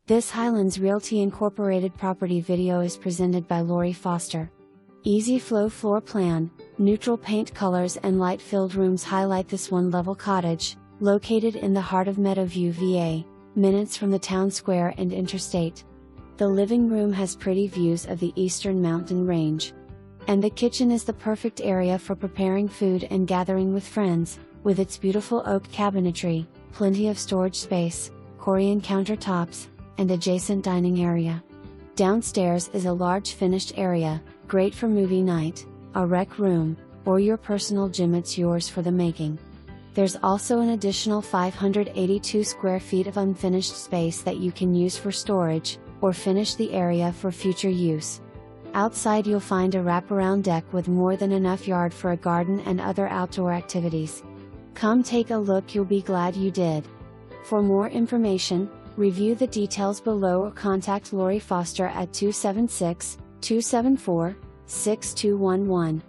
This Highlands Realty Incorporated property video is presented by Lori Foster. Easy flow floor plan, neutral paint colors and light-filled rooms highlight this one-level cottage, located in the heart of Meadowview VA, minutes from the town square and interstate. The living room has pretty views of the eastern mountain range. And the kitchen is the perfect area for preparing food and gathering with friends, with its beautiful oak cabinetry, plenty of storage space, Corian countertops, and adjacent dining area. Downstairs is a large finished area, great for movie night, a rec room, or your personal gym. It's yours for the making. There's also an additional 582 square feet of unfinished space that you can use for storage, or finish the area for future use. Outside you'll find a wraparound deck with more than enough yard for a garden and other outdoor activities. Come take a look, you'll be glad you did. For more information, review the details below or contact Lori Foster at 276-274-6211.